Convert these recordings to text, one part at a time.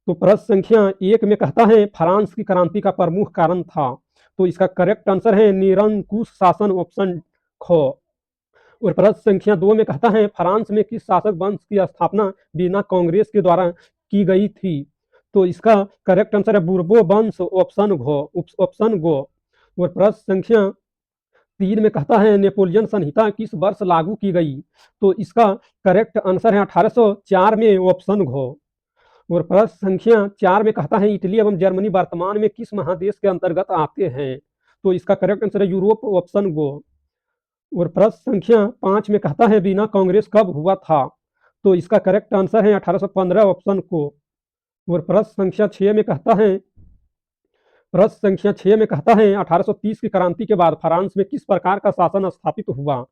तो प्रश्न संख्या 1 में कहता है फ्रांस की क्रांति का प्रमुख कारण था। तो इसका करेक्ट आंसर है निरंकुश शासन, ऑप्शन ख। और प्रश्न संख्या 2 में कहता है फ्रांस में किस शासक वंश की स्थापना बिना कांग्रेस के द्वारा की गई थी। तो इसका करेक्ट आंसर है बुर्बो वंश, ऑप्शन गो। और प्रश्न संख्या 3 में कहता है नेपोलियन संहिता किस वर्ष लागू की गई। तो इसका करेक्ट आंसर है 1804 में, ऑप्शन घ। और प्रश्न संख्या 4 में कहता है इटली एवं जर्मनी वर्तमान में किस महादेश के अंतर्गत आते हैं। तो इसका करेक्ट आंसर है यूरोप, ऑप्शन गो। और प्रश्न संख्या 5 में कहता है बिना कांग्रेस कब हुआ था। तो इसका करेक्ट आंसर है 1815, ऑप्शन को। और प्रश्न संख्या 6 में कहता है 1830 की क्रांति के बाद फ्रांस में किस प्रकार का शासन स्थापित हुआ।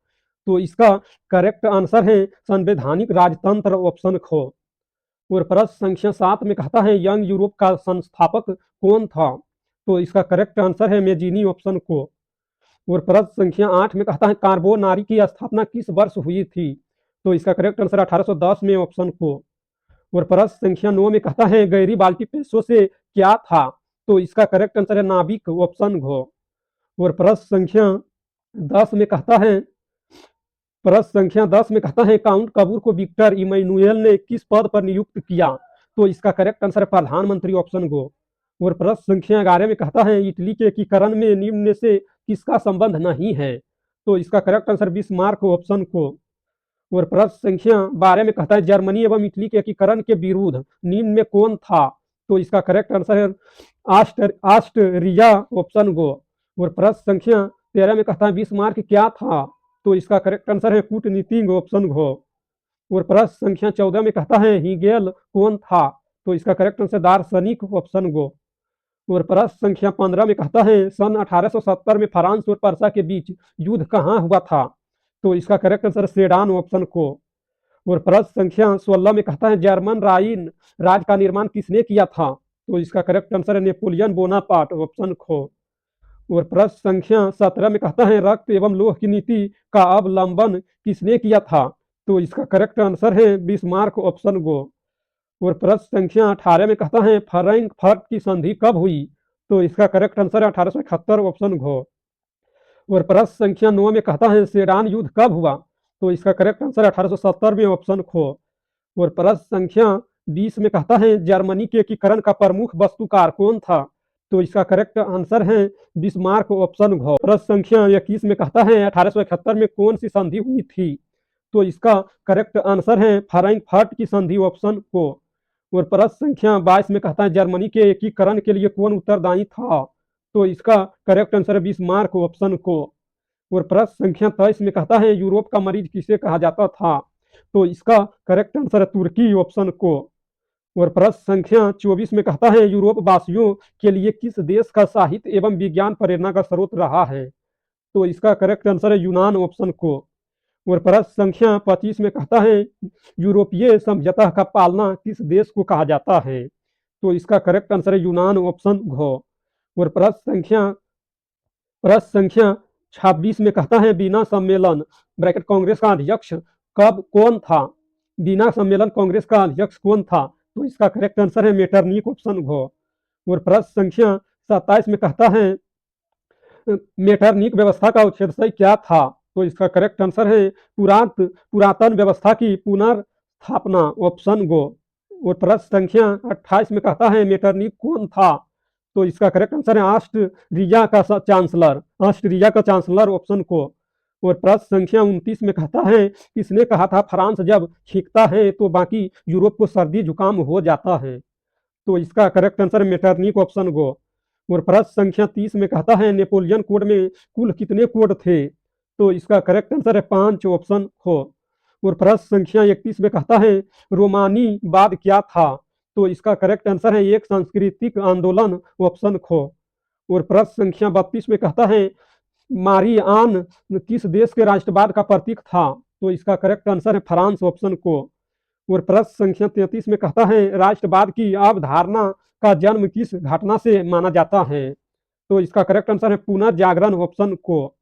तो इसका करेक्ट आंसर है संवैधानिक राजतंत्र, ऑप्शन ख। और प्रश्न संख्या 7 में कहता है यंग यूरोप का संस्थापक कौन था। तो इसका करेक्ट आंसर है मेजिनी, ऑप्शन को। और प्रश्न संख्या 8 में कहता है कार्बोनारी की स्थापना किस वर्ष हुई थी। तो इसका करेक्ट आंसर 1810 में, ऑप्शन को। और प्रश्न संख्या 9 में कहता है गैरी बाल्टी पेशों से क्या था। तो इसका करेक्ट आंसर है नाविक, ऑप्शन घ। और प्रश्न संख्या 10 में कहता है काउंट कबूर को विक्टर इमैनुएल ने किस पद पर नियुक्त किया। तो इसका करेक्ट आंसर है प्रधानमंत्री, ऑप्शन गो। और प्रश्न संख्या 11 में कहता है इटली के एकीकरण में निम्न में से किसका संबंध नहीं है। तो इसका करेक्ट आंसर बिस्मार्क, ऑप्शन को। और प्रश्न संख्या 12 में कहता है जर्मनी एवं इटली के एकीकरण के विरुद्ध निम्न में कौन था। तो इसका करेक्ट आंसर है ऑस्ट्रिया, ऑप्शन गो। और प्रश्न संख्या 13 में कहता है बिस्मार्क क्या था। तो इसका करेक्ट आंसर है कूटनीतिज्ञ, ऑप्शन घ। और प्रश्न संख्या 14 में कहता है हीगेल कौन था। तो इसका करेक्ट आंसर दार्शनिक, ऑप्शन गो। और प्रश्न संख्या 15 में कहता है सन 1870 में फ्रांस और पर्सा के बीच युद्ध कहाँ हुआ था। तो इसका करेक्ट आंसर सेडान, ऑप्शन को। और प्रश्न संख्या 16 में कहता है जर्मन राइन राज्य का निर्माण किसने किया था। तो इसका करेक्ट आंसर है नेपोलियन बोनापार्ट, ऑप्शन खो। और प्रश्न संख्या 17 में कहता है रक्त एवं लोह की नीति का अवलंबन किसने किया था। तो इसका करेक्ट आंसर है बिस्मार्क, ऑप्शन गो। और प्रश्न संख्या 18 में कहता है फ्रैंकफर्ट की संधि कब हुई। तो इसका करेक्ट आंसर है 1871, ऑप्शन घ। और प्रश्न संख्या 9 में कहता है सेडान युद्ध कब हुआ। तो इसका करेक्ट आंसर 1870 में, ऑप्शन खो। और प्रश्न संख्या 20 में कहता है जर्मनी के एकीकरण का प्रमुख वस्तुकार कौन था। तो इसका करेक्ट आंसर है बिस्मार्क, ऑप्शन घ। प्रश्न संख्या 21 में कहता है 1871 में कौन सी संधि हुई थी। तो इसका करेक्ट आंसर है फ्रैंकफर्ट की संधि, ऑप्शन को। और प्रश्न संख्या 22 में कहता है जर्मनी के एकीकरण के लिए कौन उत्तरदायी था। तो इसका करेक्ट आंसर है बिस्मार्क, ऑप्शन को। और प्रश्न संख्या 23 में कहता है यूरोप का मरीज किसे कहा जाता था। तो इसका करेक्ट आंसर है तुर्की, ऑप्शन को। और प्रश्न संख्या 24 में कहता है यूरोप वासियों के लिए किस देश का साहित्य एवं विज्ञान प्रेरणा का स्रोत रहा है। तो इसका करेक्ट आंसर है यूनान, ऑप्शन को। और प्रश्न संख्या 25 में कहता है यूरोपीय समझौता का पालना किस देश को कहा जाता है। तो इसका करेक्ट आंसर है यूनान, ऑप्शन घ। और प्रश्न संख्या 26 में कहता है बिना सम्मेलन ब्रैकेट कांग्रेस का अध्यक्ष कब कौन था। बिना सम्मेलन कांग्रेस का अध्यक्ष कौन था। तो इसका करेक्ट आंसर है मेटरनिक, ऑप्शन घ। और प्रश्न संख्या 27 में कहता है मेटरनिक व्यवस्था का उच्छेद क्या था। तो इसका करेक्ट आंसर है पुरातन व्यवस्था की पुनर्स्थापना, ऑप्शन गो। और प्रश्न संख्या 28 में कहता है मेटरनिक कौन था। तो इसका करेक्ट आंसर है ऑस्ट्रिया का चांसलर, ऑप्शन को। और प्रश्न संख्या 29 में कहता है किसने कहा था फ्रांस जब छींकता है तो बाकी यूरोप को सर्दी जुकाम हो जाता है। तो इसका करेक्ट आंसर है मेटरनिक, ऑप्शन गो। और प्रश्न संख्या 30 में कहता है नेपोलियन कोड में कुल कितने कोड थे। तो इसका करेक्ट आंसर है 5, ऑप्शन हो। और प्रश्न संख्या 31 में कहता है रोमानी बाद क्या था। तो इसका करेक्ट आंसर है एक सांस्कृतिक आंदोलन, ऑप्शन खो। और प्रश्न संख्या 32 में कहता है मारी आन किस देश के राष्ट्रवाद का प्रतीक था। तो इसका करेक्ट आंसर है फ्रांस, ऑप्शन को। और प्रश्न संख्या 33 में कहता है राष्ट्रवाद की अवधारणा का जन्म किस घटना से माना जाता है। तो इसका करेक्ट आंसर है पुनर्जागरण, ऑप्शन को।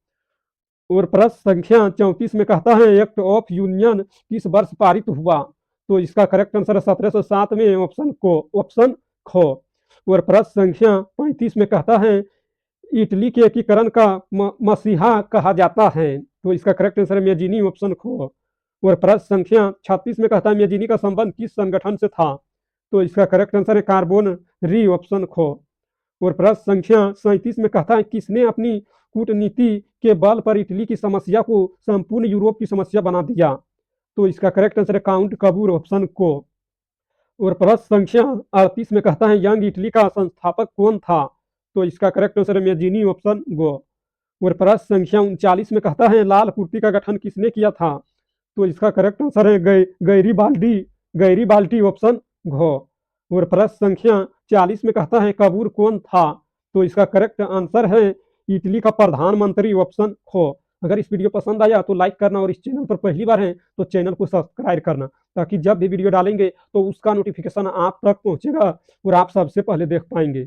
और प्रश्न संख्या 34 में कहता है एक्ट ऑफ यूनियन किस वर्ष पारित हुआ। तो इसका करेक्ट आंसर है 1707 में, ऑप्शन खो। और प्रश्न संख्या 35 में कहता है इटली के एकीकरण का मसीहा कहा जाता है, तो इसका करेक्ट आंसर है मेजिनी ऑप्शन खो। और प्रश्न संख्या 36 में कहता है मेजिनी का संबंध किस संगठन से था, तो इसका करेक्ट आंसर है कार्बन री ऑप्शन खो। और प्रश्न संख्या 37 में कहता है किसने अपनी कूटनीति के बल पर इटली की समस्या को संपूर्ण यूरोप की समस्या बना दिया, तो इसका करेक्ट आंसर है काउंट कबूर ऑप्शन को। और प्रश्न संख्या 38 में कहता है यंग इटली का संस्थापक कौन था, तो इसका करेक्ट आंसर है मेजिनी ऑप्शन गो। और प्रश्न संख्या 39 में कहता है लाल कुर्ती का गठन किसने किया था, तो इसका करेक्ट आंसर है गैरी बाल्टी ऑप्शन घो। और प्रश्न संख्या 40 में कहता है कबूर कौन था, तो इसका करेक्ट आंसर है इटली का प्रधानमंत्री ऑप्शन खो। अगर इस वीडियो पसंद आया तो लाइक करना और इस चैनल पर पहली बार है तो चैनल को सब्सक्राइब करना, ताकि जब भी वीडियो डालेंगे तो उसका नोटिफिकेशन आप तक पहुंचेगा और आप सबसे पहले देख पाएंगे।